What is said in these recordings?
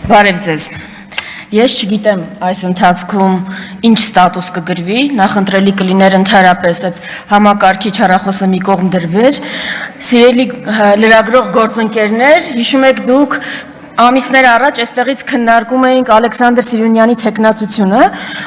Բարև ձեզ։ Ես չգիտեմ այս ընթացքում ինչ ստատուս կգրվի, նախընտրելի կլիներ ընդհանրապես այդ համակարգիչ հեռախոսը մի կողմ դրվեր։ Սիրելի լրագրող գործընկերներ, հիշում եք դուք ամիսներ առաջ այստեղից քննարկում էինք Ալեքսանդր Սիրունյանի թեկնածությունը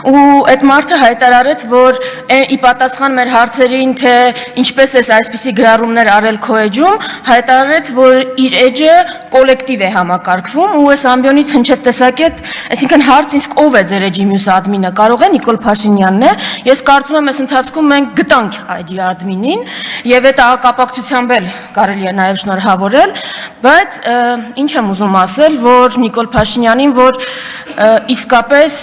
ու այդ մարդը հայտարարեց, որ ի պատասխան մեր հարցերին, թե ինչպես է այսպիսի գրառումներ արել քո էջում, հայտարարեց, որ իր էջը կոլեկտիվ է համակարգվում ու այս ամբիոնից հնչեց տեսակետ, այսինքն հարց իսկ ով է ձեր էջի մյուս ադմինը, կարող է Նիկոլ Փաշինյանն է։ Ես կարծում եմ այս ընթացքում մենք գտանք այդ ադմինին եւ այդ կապակցությամբ էլ կարելի է նաեւ շնորհավորել, բայց ինչ եմ ուզում ասել, որ Նիկոլ Փաշինյանին, որ իսկապես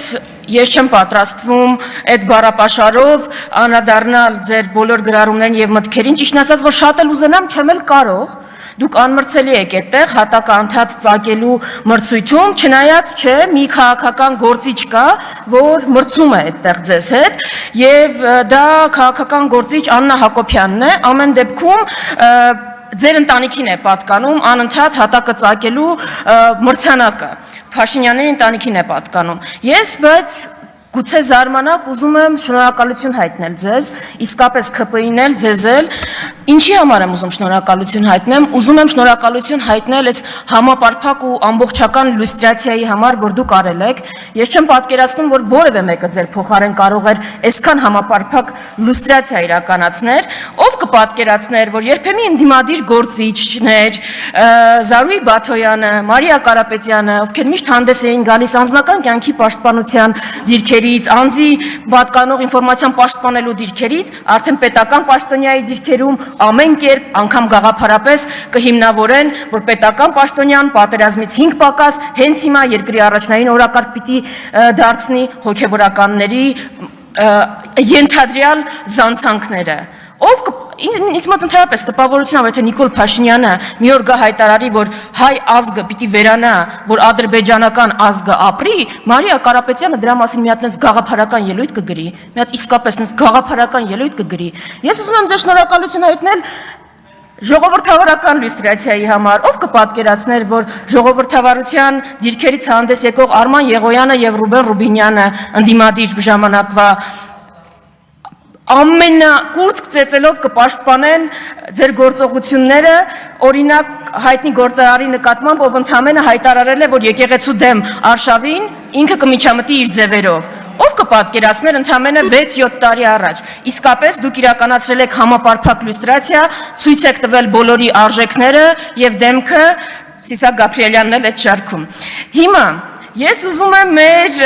ես չեմ պատրաստվում այդ բառապաշարով անդրադառնալ ձեր բոլոր գրառումներին եւ մտքերին, ճիշտն ասած, որ շատ էլ ուզենամ, չեմ էլ կարող։ Դուք անմրցելի եք այդտեղ հատակը անդադ ծագելու մրցույթում, չնայած չէ, մի քաղաքական գործիչ կա, որ մրցում է այդտեղ ձեզ հետ, եւ դա քաղաքական գործիչ Աննա Հակոբյանն է, ամեն դեպքում ձեր ընտանիքին է պատկանում անընդհատ հատակը ծագելու մրցանակը, Փաշինյանների ընտանիքին է պատկանում։ Ես բայց գուցե զարմանաք, ուզում եմ շնորհակալություն հայտնել ձեզ, իսկապես ՔՊԻ-ին էլ, ձեզ էլ, ինչի համար եմ ուզում շնորհակալություն հայտնեմ, ուզում եմ շնորհակալություն հայտնել այս համապարփակ ու ամբողջական լյուստրացիայի համար, որ դուք արել եք։ Ես չեմ պատկերացնում, որ որևէ մեկը ձեր փոխարեն կարող էր այսքան համապարփակ լյուստրացիա իրականացնել, ով կպատկերացներ, որ երբեմն ընդդիմադիր գործիչներ, Զարուհի Բաթոյանը, Մարիա Կարապետյանը, ովքեր միշտ հանդես էին գալիս անձնական կյանքի պաշտպանության դիրքերից, անձի պատկանող ինֆորմացիան պաշտպանելու դիրքերից, արդեն պետական պաշտոնյայի դիրքերում ամեն կերպ, անգամ գաղափարապես կհիմնավորեն, որ պետական պաշտոնյան պատերազմից 5 պակաս հենց հիմա երկրի առաջնային օրակարգ պիտի դարձնի հոգևորականների ենթադրյալ զանցանքները։ Ով ինձ մոտ ընդհանրապես տպավորությունով է, թե Նիկոլ Փաշինյանը մի օր գա հայտարարի, որ հայ ազգը պիտի վերանա, որ ադրբեջանական ազգը ապրի, Մարիա Կարապետյանը դրա մասին մի հատ նենց գաղափարական ելույթ կգրի, մի հատ իսկապես նենց գաղափարական ելույթ կգրի։ Ես ուզում եմ ձեր շնորհակալություն հայտնել ժողովրդավարական լյուստրացիայի համար, ով կպատկերացներ, որ ժողովրդավարության դիրքերից հանդես եկող Արման Եղոյանը եւ Ռուբեն Ռուբինյանը ընդդիմադիր ժամանակվա ամենակուրծք ծեծելով կպաշտպանեն ձեր գործողությունները, օրինակ հայտնի գործարարի նկատմամբ, ով ընդամենը հայտարարել է, որ եկեղեցու դեմ արշավին ինքը կմիջամտի իր ձևերով։ Ով կպատկերացներ ընդամենը 6-7 տարի առաջ։ Իսկապես դուք իրականացրել եք համապարփակ լյուստրացիա, ցույց եք տվել բոլորի արժեքները եւ դեմքը, Սիսակ Գաբրիելյանն էլ այդ շարքում։ Հիմա ես ուզում եմ մեր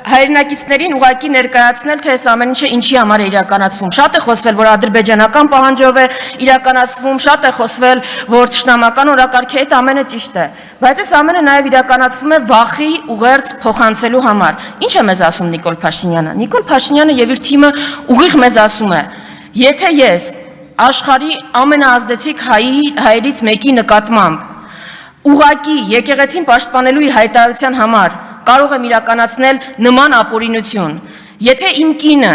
հայրենակիցներին ուղղակի ներկայացնել, թե այս ամեն ինչը ինչի համար է իրականացվում։ Շատ է խոսվել, որ ադրբեջանական պահանջով է իրականացվում, շատ է խոսվել, որ թշնամական օրակարգի այդ ամենը ճիշտ է, բայց այս ամենը նաև իրականացվում է վախի ուղերձ փոխանցելու համար։ Ինչ է մեզ ասում Նիկոլ Փաշինյանը։ Նիկոլ Փաշինյանը եւ իր թիմը ուղիղ մեզ ասում է. եթե ես աշխարհի ամենաազդեցիկ հայերից մեկի նկատմամբ ուղղակի եկեղեցին պաշտպանելու իր հայտարարության համար կարող եմ իրականացնել նման ապօրինություն, եթե իմ կինը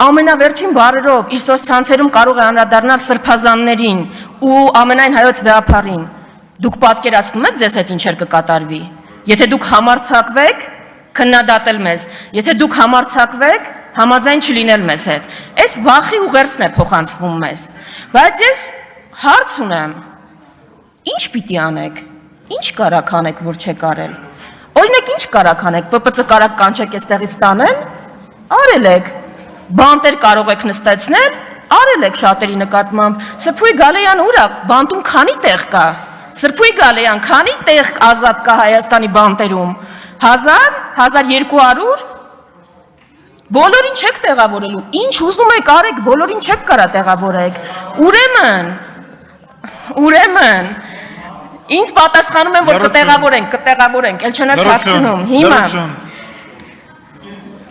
ամենավերջին բառերով իր սոցցանցերում կարող է անդրադառնալ սրբազաններին ու ամենայն հայոց վեհապարին, դուք պատկերացնում եք ձեզ հետ ինչեր կկատարվի։ Եթե դուք համարձակվեք քննադատել մեզ, եթե դուք համարձակվեք համաձայն չլինել մեզ հետ, այս վախի ուղերձն է փոխանցվում մեզ։ Բայց ես հարց ունեմ, ինչ պիտի անեք, ինչ կարաք անեք, որ չեք արել։ Օրինակ ինչ կարաք անեք, ՊՊՑ կարաք կանչեք այստեղից տանեն, արել եք, բանտեր կարող եք նստեցնել, արել եք շատերի նկատմամբ, Սրբույի Գալեյան ուր է, բանտում քանի տեղ կա, Սրբույի Գալեյան քանի տեղ ազատ կա Հայաստանի բանտերում, 1000, 1200, բոլորին չեք տեղավորելու, ինչ ուզում եք արեք, բոլորին չեք կարա տեղավորեք, ուրեմն, ինձ պատասխանում են, որ կտեղավորենք, էլ չնեք հացնում, հիմա,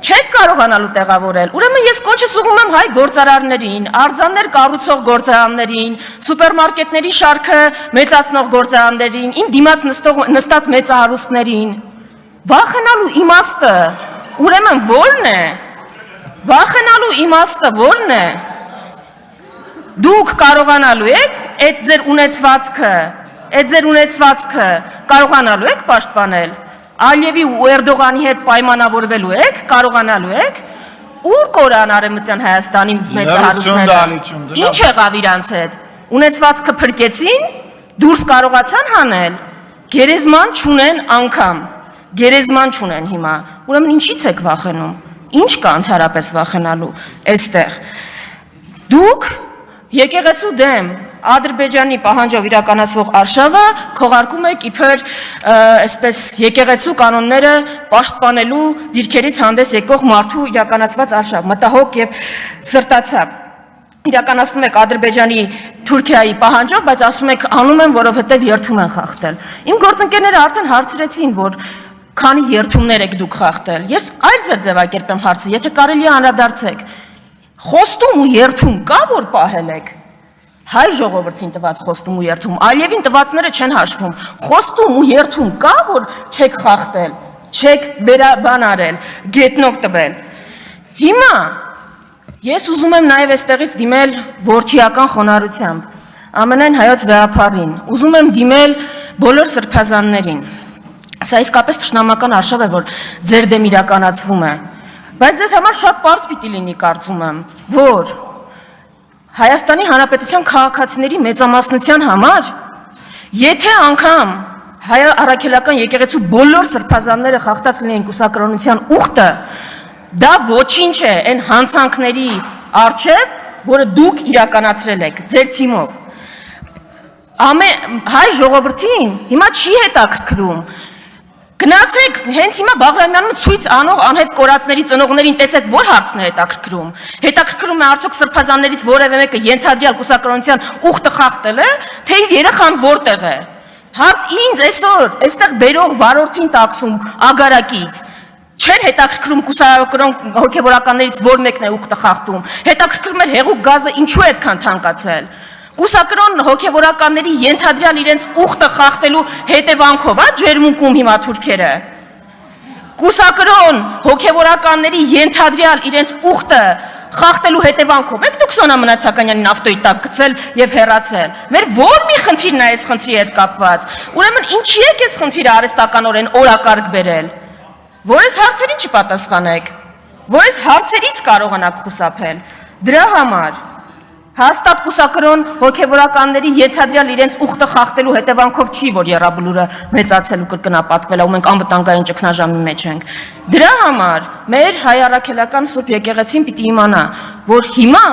չեք կարողանալու տեղավորել, ուրեմն ես կոչս ուղում եմ հայ գործարարներին, արձաններ կառուցող գործարաններին, սուպերմարկետների շարքը մեծացնող գործարաններին, իմ դիմաց նստած մեծահարուստներին, վախենալու իմաստը, ուրեմն որն է, վախենալու իմաստը որն է, դուք կարողանալու եք այդ ձեր ունեցվածքը այդ ձեր ունեցվածքը կարողանալու եք պաշտպանել, Ալիևի ու Էրդողանի հետ պայմանավորվելու եք, կարողանալու եք, ուր կորան Արևմտյան Հայաստանի մեծահարուստները, ինչ եղավ իրանց հետ, ունեցվածքը փրկեցին, դուրս կարողացան հանել, գերեզման չունեն անգամ, գերեզման չունեն հիմա, ուրեմն ինչից եք վախենում, ինչ կա ընդհանրապես վախենալու այստեղ, դուք եկեղեցու դեմ Ադրբեջանի պահանջով իրականացվող արշավը քողարկում եք իբր այսպես եկեղեցու կանոնները պաշտպանելու դիրքերից հանդես եկող մարդու իրականացված արշավ, մտահոգ եւ սրտացավ։ Իրականացնում եք Ադրբեջանի Թուրքիայի պահանջով, բայց ասում եք անում են, որովհետեւ երթում են խախտել։ Իմ գործընկերները արդեն հարցրեցին, որ քանի երթումներ եք դուք խախտել։ Ես այլ ձևակերպեմ հարցը, եթե կարելի է անդրադարձեք։ Խոստում ու երթում կա, որ պահել եք։ Հայ ժողովրդին տված խոստում ու երթում, Ալիևին տվածները չեն հաշվում, խոստում ու երթում կա, որ չեք խախտել, չեք վերաբան արել, գետնով տվել։ Հիմա ես ուզում եմ նաև այստեղից դիմել որդիական խոնարհությամբ, ամենայն հայոց վեհապարին, ուզում եմ դիմել բոլոր սրբազաններին։ Սա իսկապես թշնամական արշավ է, որ ձեր դեմ իրականացվում է, բայց ձեզ համար շատ պարզ պիտի լինի, կարծում եմ, որ Հայաստանի Հանրապետության քաղաքացիների մեծամասնության համար, եթե անգամ հայ առաքելական եկեղեցու բոլոր սրբազանները խախտած լինեն կուսակրոնության ուխտը, դա ոչինչ է այն հանցանքների առջև, որը դուք իրականացրել եք ձեր թիմով։ Հայ ժողովրդին հիմա չի հետաքրքրում։ Գնացեք, հենց հիմա Բաղրամյանում ցույց անող անհետ կորածների ծնողներին տեսեք, որ հարցն է հետաքրքրում։ Հետաքրքրում է արդյոք սրբազաններից որևէ մեկը ենթադրյալ կուսակրոնության ուխտը խախտել է, թե իր երեխան որտեղ է։ Հարց ինձ այսօր այստեղ բերող վարորդին տաքսում ագարակից չեր հետաքրքրում կուսակրոն հոգևորականներից որ մեկն է ուխտը խախտում։ Հետաքրքրում էր հեղուկ գազը ինչու է այդքան թանկացել։ Կուսակրոն հոգևորականների ենթադրյալ իրենց ուխտը խախտելու հետևանքով, ջերմուկում հիմա թուրքերը։ Կուսակրոն հոգևորականների ենթադրյալ իրենց ուխտը խախտելու հետևանքով եք դուք Սոնա Մնացականյանին ավտոյի տակ գցել եւ հեռացել։ Մեր ո՞ր մի խնդիրն է այս խնդրի հետ կապված։ Ուրեմն ինչի եք այս խնդիրը արհեստականորեն օրակարգ բերել։ Որ այս հարցերին չպատասխանեք, որ այս հարցերից կարողանաք խուսափել։ Դրա համար հաստատ կուսակրոն հոգևորականների ենթադրյալ իրենց ուխտը խախտելու հետևանքով չի, որ եռաբլուրը մեծացել ու կրկնապատկվել է, ու մենք անվտանգային ճգնաժամի մեջ ենք։ Դրա համար մեր հայ առաքելական Սուրբ եկեղեցին պիտի իմանա, որ հիմա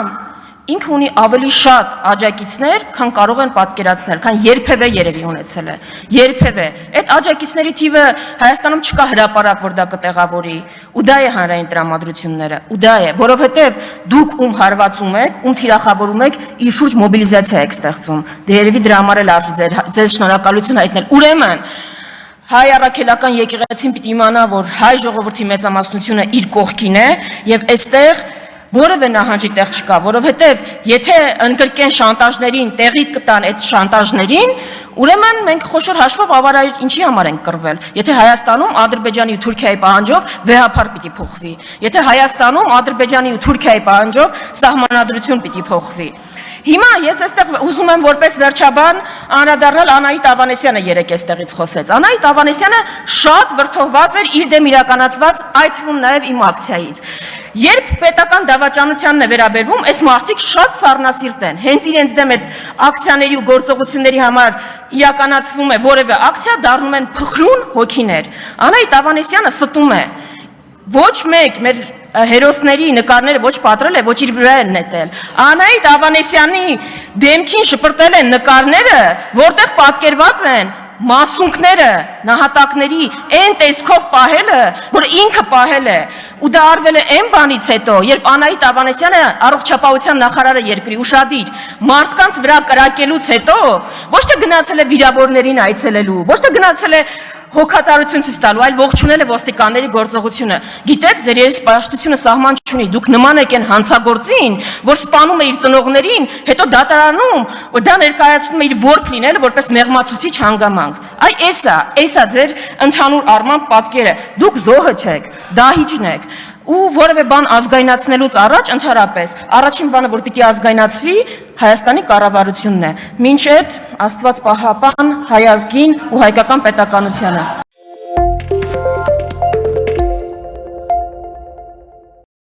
ինքը ունի ավելի շատ աջակիցներ, քան կարող են պատկերացնել, քան երբևէ երևի ունեցել է։ Երբևէ։ Այդ աջակիցների թիվը Հայաստանում չկա հրապարակ, որ դա կտեղավորի, ու դա է հանրային տրամադրությունները, ու դա է, որովհետև դուք ում հարվածում եք, ում թիրախավորում եք, իր շուրջ մոբիլիզացիա եք ստեղծում։ Դե երևի դրա համար էլ արժի ձեզ շնորհակալություն հայտնել։ Ուրեմն հայ առաքելական եկեղեցին պիտի իմանա, որ հայ ժողովրդի մեծամասնությունը իր կողքին է եւ այստեղ որևէ նահանջի տեղ չկա, որովհետև եթե ընկրկեն շանտաժներին, տեղի կտան այդ շանտաժներին, ուրեմն մենք խոշոր հաշվով ավարայր ինչի համար ենք կռվել։ Եթե Հայաստանում Ադրբեջանի ու Թուրքիայի պահանջով վեհապար պիտի փոխվի, եթե Հայաստանում Ադրբեջանի ու Թուրքիայի պահանջով սահմանադրություն պիտի փոխվի։ Հիմա ես այստեղ ուզում եմ որպես վերջաբան անդրադառնալ Անահիտ Ավանեսյանը երեք այստեղից խոսեց։ Անահիտ Ավանեսյանը շատ վրդովված էր իր դեմ իրականացված այդ թվում նաև իմ ակցիայից։ Երբ պետական դավաճանությանն է վերաբերվում, այս մարդիկ շատ սառնասիրտ են։ Հենց իրենց դեմ այդ ակցիաների ու գործողությունների համար իրականացվում է որևէ ակցիա, դառնում են փխրուն հոգիներ։ Անահիտ Ավանեսյանը ստում է։ Ոչ մեկ մեր հերոսների նկարները ոչ պատրել է, ոչ իր վրա են նետել։ Անահիտ Ավանեսյանի դեմքին շպրտել են նկարները, որտեղ պատկերված են մասունքները, նահատակների այն տեսքով պահելը, որ ինքը պահել է, ու դա արվել է այն բանից հետո, երբ Անահիտ Ավանեսյանը առողջապահության նախարարը երկրի ուշադիր մարդկանց վրա կրակելուց հետո ոչ թե գնացել է վիրավորներին այցելելու, ոչ թե գնացել է հոգատարություն ցույց տալու, այլ ողջունել է ոստիկանների գործողությունը։ Գիտեք, ձեր երեսպաշտությունը սահման չունի, դուք նման եք այն հանցագործին, որ սպանում է իր ծնողներին, հետո դատարանում, որ դա ներկայացնում է իր որբ լինելը որպես մեղմացուցիչ հանգամանք։ Այ էսա ձեր ընդհանուր առմամբ պատկերը։ Դուք զոհը չեք, դահիճն եք։ Ու որևէ բան ազգայնացնելուց առաջ ընդհանրապես առաջին բանը, որ պիտի ազգայնացվի, Հայաստանի կառավարությունն է։ Մինչ այդ Աստված պահապան հայ ազգին ու հայկական պետականությանը։